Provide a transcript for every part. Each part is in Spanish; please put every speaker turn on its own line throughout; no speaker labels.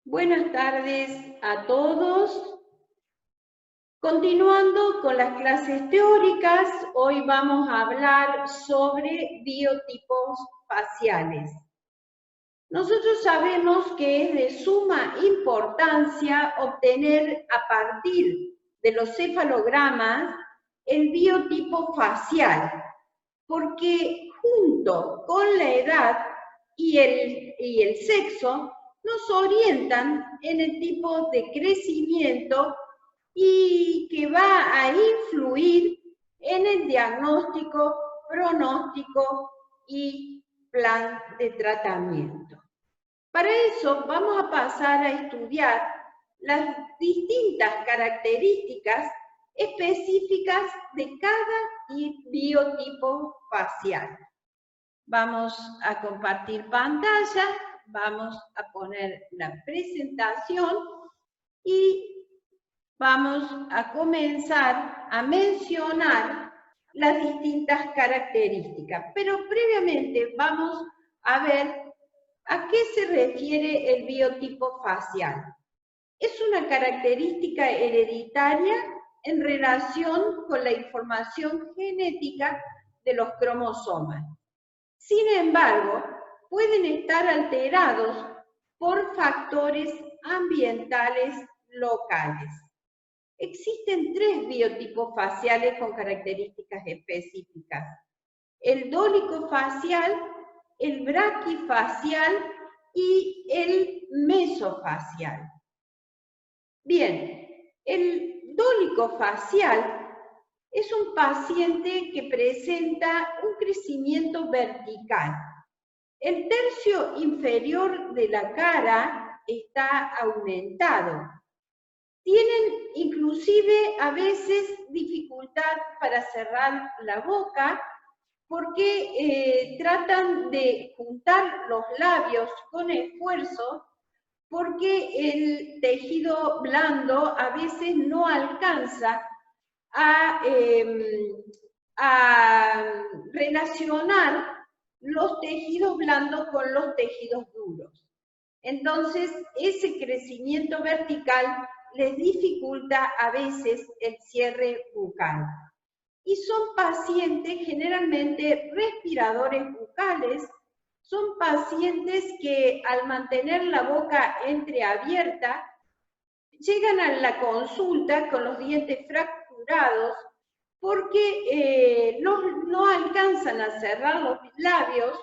Buenas tardes a todos. Continuando con las clases teóricas, hoy vamos a hablar sobre biotipos faciales. Nosotros sabemos que es de suma importancia obtener a partir de los cefalogramas el biotipo facial, porque junto con la edad y el sexo nos orientan en el tipo de crecimiento y que va a influir en el diagnóstico, pronóstico y plan de tratamiento. Para eso vamos a pasar a estudiar las distintas características específicas de cada biotipo facial. Vamos a compartir pantalla, vamos a poner la presentación y vamos a comenzar a mencionar las distintas características. Pero previamente vamos a ver a qué se refiere el biotipo facial. Es una característica hereditaria en relación con la información genética de los cromosomas. Sin embargo, pueden estar alterados por factores ambientales locales. Existen tres biotipos faciales con características específicas: el dólico facial, el braquifacial y el mesofacial. Bien, el dólico facial es un paciente que presenta un crecimiento vertical. El tercio inferior de la cara está aumentado. Tienen inclusive a veces dificultad para cerrar la boca porque tratan de juntar los labios con esfuerzo, porque el tejido blando a veces no alcanza a relacionar los tejidos blandos con los tejidos duros. Entonces, ese crecimiento vertical les dificulta a veces el cierre bucal. Y son pacientes generalmente respiradores bucales, son pacientes que al mantener la boca entreabierta, llegan a la consulta con los dientes fracturados porque no alcanzan a cerrar los labios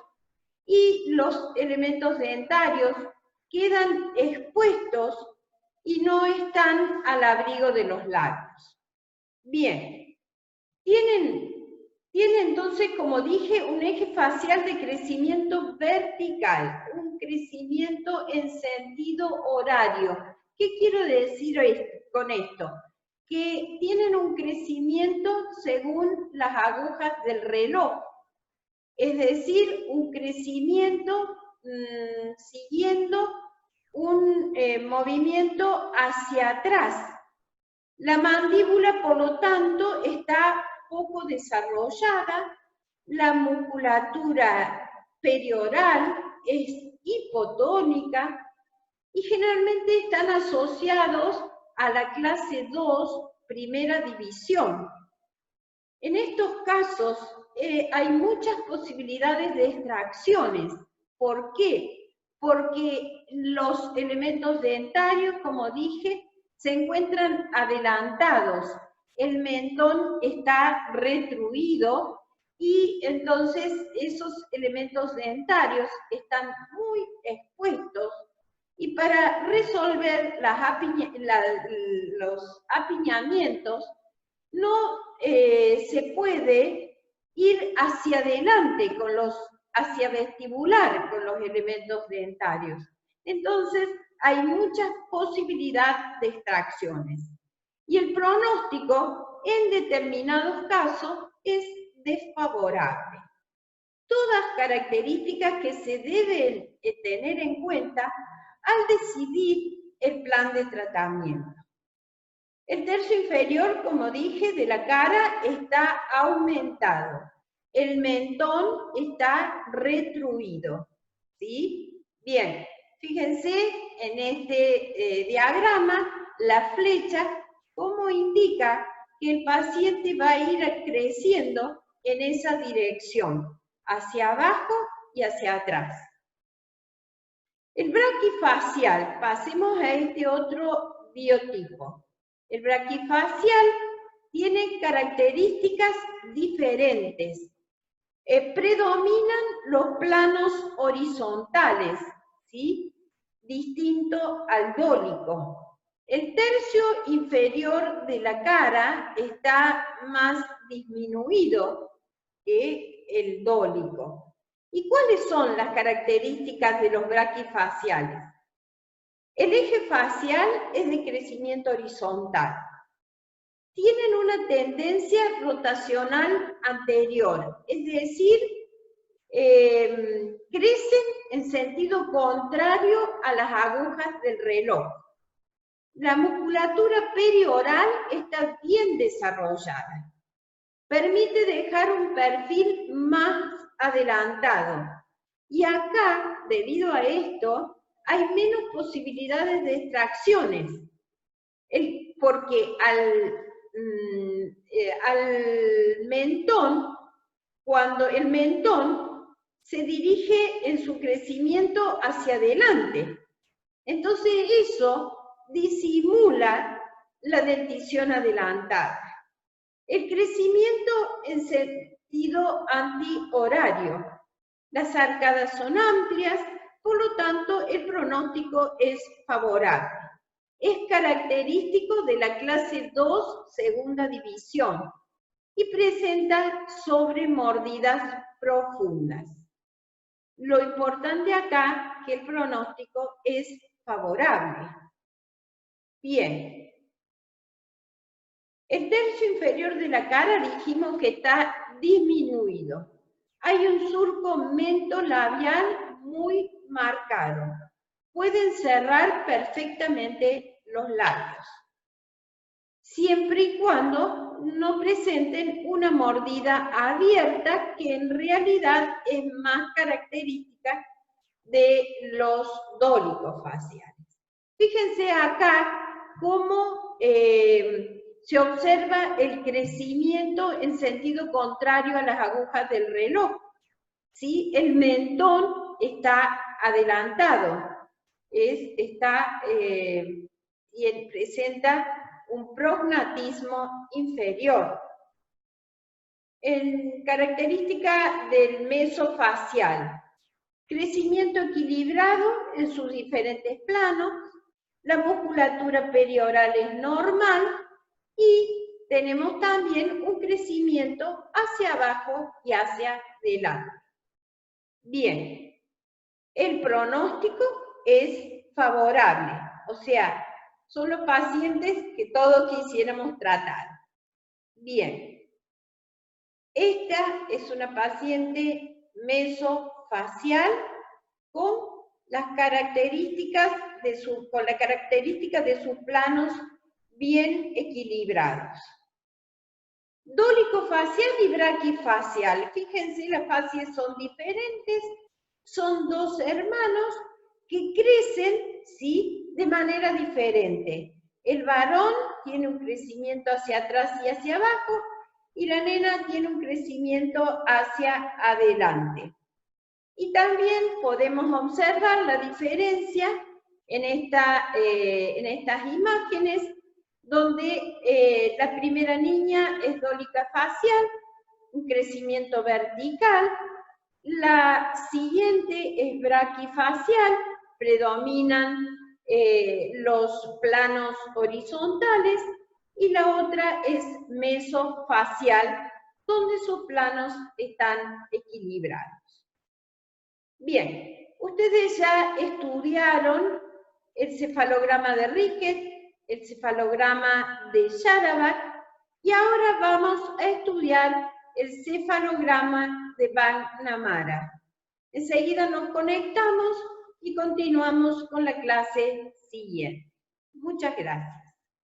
y los elementos dentarios quedan expuestos y no están al abrigo de los labios. Bien, tienen entonces, como dije, un eje facial de crecimiento vertical, un crecimiento en sentido horario. ¿Qué quiero decir con esto? Que tienen un crecimiento según las agujas del reloj, es decir, un crecimiento siguiendo un movimiento hacia atrás. La mandíbula, por lo tanto, está poco desarrollada, la musculatura perioral es hipotónica y generalmente están asociados a la clase 2, primera división. En estos casos hay muchas posibilidades de extracciones. ¿Por qué? Porque los elementos dentarios, como dije, se encuentran adelantados. El mentón está retruido y entonces esos elementos dentarios están muy expuestos. Y para resolver los apiñamientos, no se puede ir hacia adelante hacia vestibular con los elementos dentarios. Entonces, hay muchas posibilidades de extracciones. Y el pronóstico, en determinados casos, es desfavorable. Todas características que se deben tener en cuenta al decidir el plan de tratamiento. El tercio inferior, como dije, de la cara está aumentado. El mentón está retruido, ¿sí? Bien, fíjense en este diagrama, la flecha, cómo indica que el paciente va a ir creciendo en esa dirección, hacia abajo y hacia atrás. El braquifacial, pasemos a este otro biotipo. El braquifacial tiene características diferentes. Predominan los planos horizontales, ¿sí? Distinto al dólico. El tercio inferior de la cara está más disminuido que el dólico. ¿Y cuáles son las características de los braquifaciales? El eje facial es de crecimiento horizontal. Tienen una tendencia rotacional anterior, es decir, crecen en sentido contrario a las agujas del reloj. La musculatura perioral está bien desarrollada. Permite dejar un perfil más adelantado. Y acá, debido a esto, hay menos posibilidades de extracciones. Porque al mentón, cuando el mentón se dirige en su crecimiento hacia adelante. Entonces eso disimula la dentición adelantada. El crecimiento en sentido antihorario. Las arcadas son amplias, por lo tanto el pronóstico es favorable. Es característico de la clase 2, segunda división, y presenta sobremordidas profundas. Lo importante acá es que el pronóstico es favorable. Bien. El tercio inferior de la cara dijimos que está disminuido. Hay un surco mentolabial muy marcado. Pueden cerrar perfectamente los labios, siempre y cuando no presenten una mordida abierta, que en realidad es más característica de los dólicos faciales. Fíjense acá cómo se observa el crecimiento en sentido contrario a las agujas del reloj. ¿Sí? El mentón está adelantado, y presenta un prognatismo inferior. En característica del mesofacial, crecimiento equilibrado en sus diferentes planos, la musculatura perioral es normal y tenemos también un crecimiento hacia abajo y hacia adelante. Bien, el pronóstico es favorable, o sea, son los pacientes que todos quisiéramos tratar. Bien, esta es una paciente mesofacial con las características de sus planos bien equilibrados. Dólico facial y braquifacial. Fíjense, las facies son diferentes, son dos hermanos que crecen, ¿sí?, de manera diferente. El varón tiene un crecimiento hacia atrás y hacia abajo, y la nena tiene un crecimiento hacia adelante. Y también podemos observar la diferencia en estas imágenes, donde la primera niña es dólica facial, un crecimiento vertical, la siguiente es braquifacial, predominan los planos horizontales, y la otra es mesofacial, donde sus planos están equilibrados. Bien, ustedes ya estudiaron el cefalograma de Rickett, el cefalograma de Sharabach, y ahora vamos a estudiar el cefalograma de McNamara. Enseguida nos conectamos y continuamos con la clase siguiente. Muchas gracias.